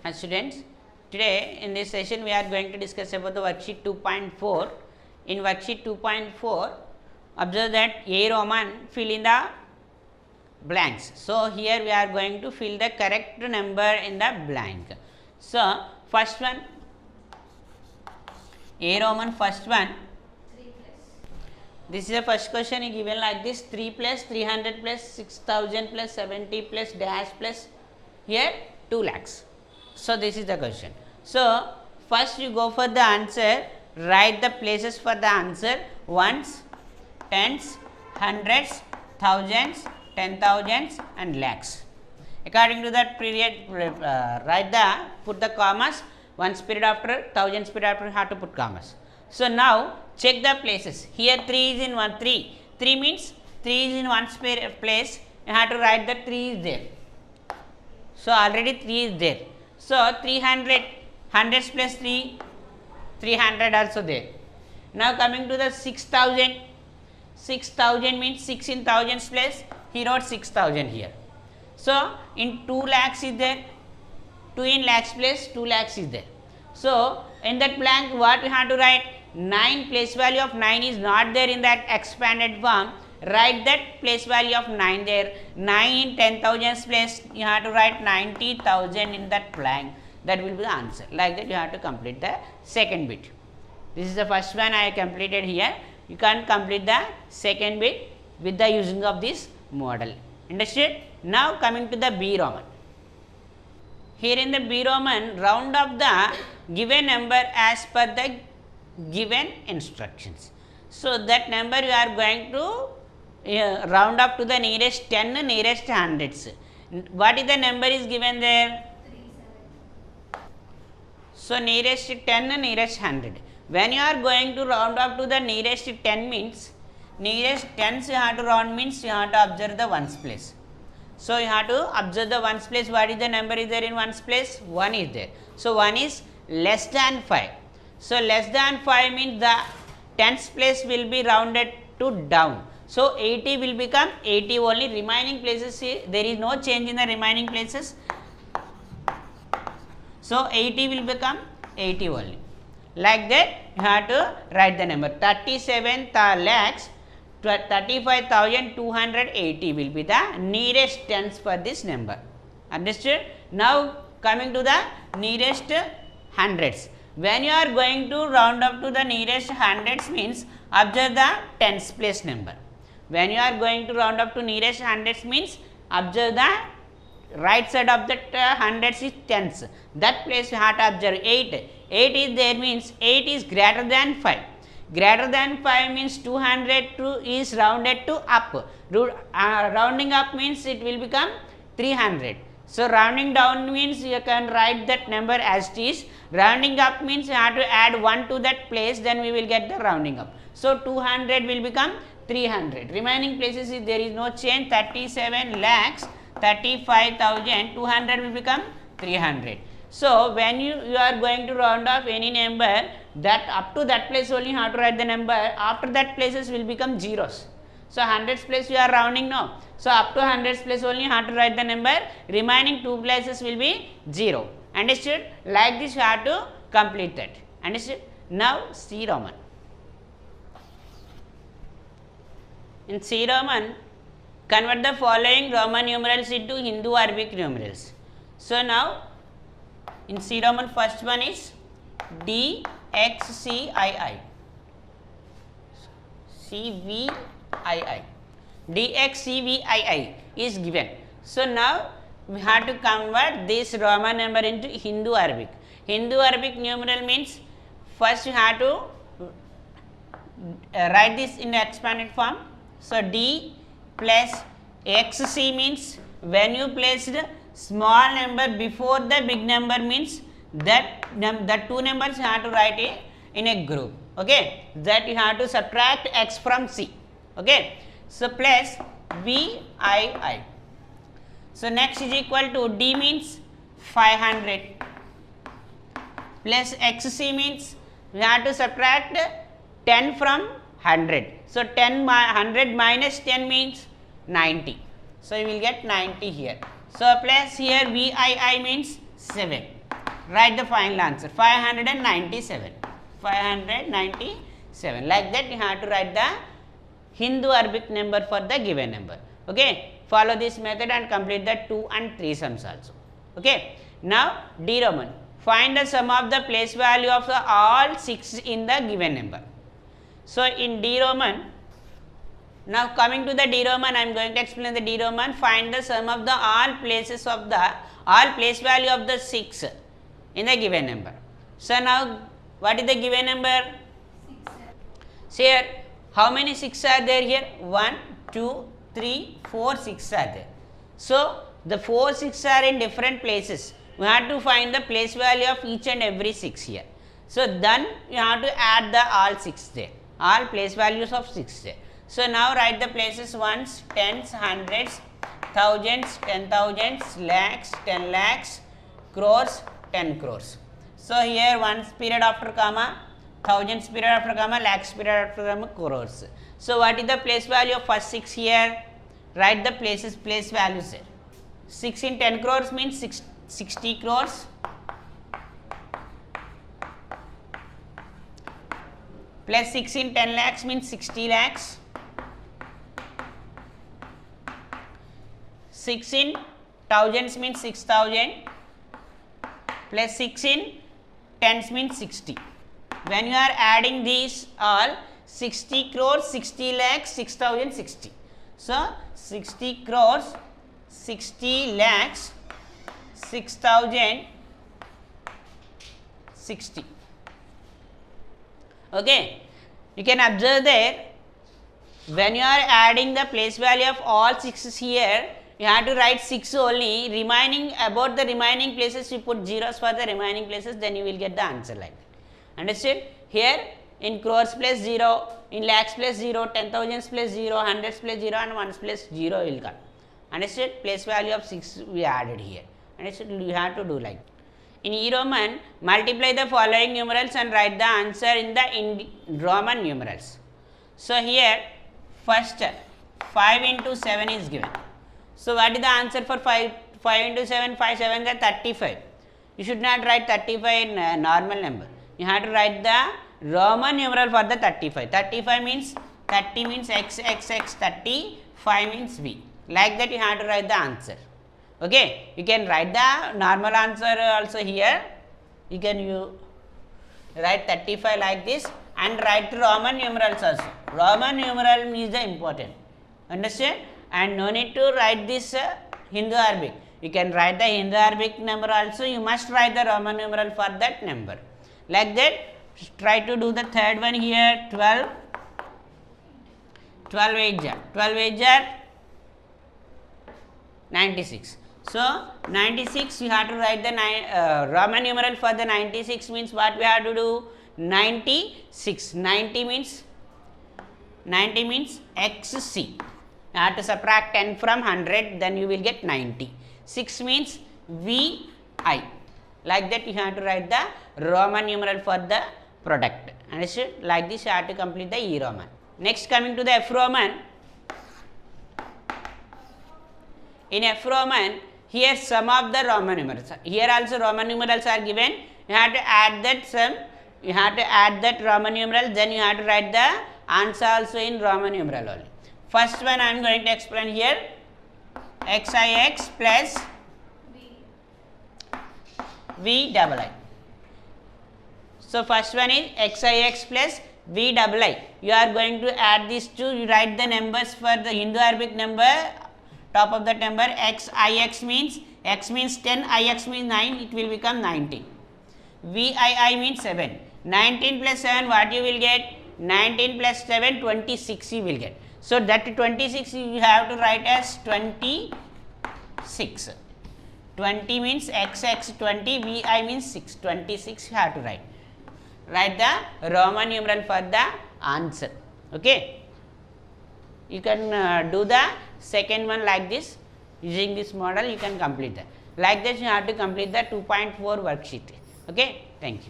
Hi students, today in this session we are going to discuss about the worksheet 2.4. In worksheet 2.4, observe that A Roman fill in the blanks. So here we are going to fill the correct number in the blank. So first one, A Roman first one. This is the first question given like this: 3 plus 300 plus 6000 plus 70 plus dash plus here 2 lakhs. So this is the question. So first you go for the answer, write the places for the answer: ones, tens, hundreds, thousands, 10,000s and lakhs. According to that period, put the commas. Once period after, thousands period after, you have to put commas. So now check the places. Here 3 is in 1, 3. 3 means 3 is in one place. You have to write that 3 is there. So already 3 is there. So 300, hundreds plus 3, 300 also there. Now coming to the 6,000. 6,000 means 6 in thousands place. He wrote 6,000 here. So in 2 lakhs is there. 2 in lakhs place, 2 lakhs is there. So in that blank what we have to write? 9, place value of 9 is not there in that expanded form. Write that place value of 9 there. 9 in 10,000s place, you have to write 90,000 in that blank. That will be the answer. Like that you have to complete the second bit. This is the first one I completed here. You can complete the second bit with the using of this model. Understood? Now coming to the B Roman. Here in the B Roman, round up the given number as per the given instructions. So that number you are going to round up to the nearest 10, nearest hundreds. What is the number is given there? 370. So nearest 10, nearest 100. When you are going to round up to the nearest 10 means, nearest tens you have to round means you have to observe the ones place. So you have to observe the ones place. What is the number is there in ones place? 1 is there. So 1 is less than 5. So less than 5 means the tens place will be rounded to down. So 80 will become 80 only. Remaining places, there is no change in the remaining places. So 80 will become 80 only. Like that you have to write the number. 37 lakhs 35,280 will be the nearest tens for this number. Understood? Now coming to the nearest hundreds. When you are going to round up to the nearest hundreds means observe the tens place number. When you are going to round up to nearest hundreds means observe the right side of that hundreds is tens. That place you have to observe 8. 8 is there means 8 is greater than 5. Greater than 5 means 200 is rounded to up. Rounding up means it will become 300. So rounding down means you can write that number as it is. Rounding up means you have to add 1 to that place, then we will get the rounding up. So 200 will become 300. Remaining places is there is no change. 37 lakhs 35,200 will become 300. So when you are going to round off any number, that up to that place only you have to write the number. After that places will become zeros. So hundreds place you are rounding now. So up to hundreds place only you have to write the number. Remaining 2 places will be 0. Understood? Like this you have to complete that. Understood? Now C Roman. In C Roman, convert the following Roman numerals into Hindu Arabic numerals. So now in C Roman, first one is DXCII. CVII. DXCVII is given. So now we have to convert this Roman number into Hindu Arabic. Hindu Arabic numeral means first you have to write this in the expanded form. So D plus XC means when you place the small number before the big number means that the two numbers you have to write in a group. Okay, that you have to subtract X from C. Okay, so plus VII. So next is equal to D means 500 plus XC means we have to subtract 10 from 100. So 100 minus 10 means 90. So you will get 90 here. So plus here VII means 7. Write the final answer 597. 597. Like that you have to write the Hindu Arabic number for the given number. Okay. Follow this method and complete the 2 and 3 sums also. Okay. Now D Roman. Find the sum of the place value of the all 6 in the given number. So in D Roman, now coming to the D Roman, I am going to explain the D Roman. Find the sum of the all places of the all place value of the 6 in the given number. So now what is the given number? 6, sir. See here, how many 6 are there here? 1, 2, 3, 4, 6 are there. So the 4 6 are in different places. We have to find the place value of each and every 6 here. So then you have to add the all 6 there, all place values of 6 there. So now write the places ones, tens, hundreds, thousands, 10,000s, lakhs, 10 lakhs, crores, 10 crores. So here ones period after comma, thousands period after comma, lakhs period after comma, crores. So what is the place value of first 6 here? Write the place values here. 6 in 10 crores means 60 crores. Plus 6 in 10 lakhs means 60 lakhs. 6 in thousands means 6,000. Plus 6 in tens means 60. When you are adding these all, 60 crores, 60 lakhs, 6,000, 60. So 60 crores, 60 lakhs, 6,000, 60. Okay, you can observe there, when you are adding the place value of all 6s here, you have to write 6 only. Remaining, about the remaining places you put zeros for the remaining places, then you will get the answer like that. Understood? Here in crores place 0, in lakhs place 0, 10,000s place 0, hundreds place 0 and ones place 0 will come. Understood? Place value of 6 we added here. Understood? You have to do like that. In E Roman, multiply the following numerals and write the answer in the Roman numerals. So here first 5 into 7 is given. So what is the answer for 5 into 7? 5 7 is 35. You should not write 35 in normal number. You have to write the Roman numeral for the 35. 35 means 30 means x 30, 5 means v. Like that you have to write the answer. Okay, you can write the normal answer also here. You can write 35 like this and write Roman numerals also. Roman numeral is the important. Understand? And no need to write this Hindu Arabic. You can write the Hindu Arabic number also. You must write the Roman numeral for that number. Like that, try to do the third one here. 12. 12 8 jar 96. So 96 you have to write the Roman numeral for the 96 means what we have to do? 96. 90 means XC. You have to subtract 10 from 100, then you will get 90. 6 means VI. Like that you have to write the Roman numeral for the product. Understood? Like this you have to complete the E Roman. Next, coming to the F Roman. In F Roman, here sum of the Roman numerals. Here also Roman numerals are given. You have to add that sum. You have to add that Roman numeral. Then you have to write the answer also in Roman numeral only. First one I am going to explain here. XIX plus VII. So first one is XIX plus VII. You are going to add these two. You write the numbers for the Hindu Arabic number. Top of that number XIX means x means 10, ix means 9, it will become 19. VII means 7. 19 plus 7 what you will get? 19 plus 7 26 you will get. So that 26 you have to write as 26. 20 means XX 20, VI means 6. 26 you have to write. Write the Roman numeral for the answer. Okay. You can do the second one like this. Using this model you can complete that. Like this you have to complete the 2.4 worksheet. Okay. Thank you.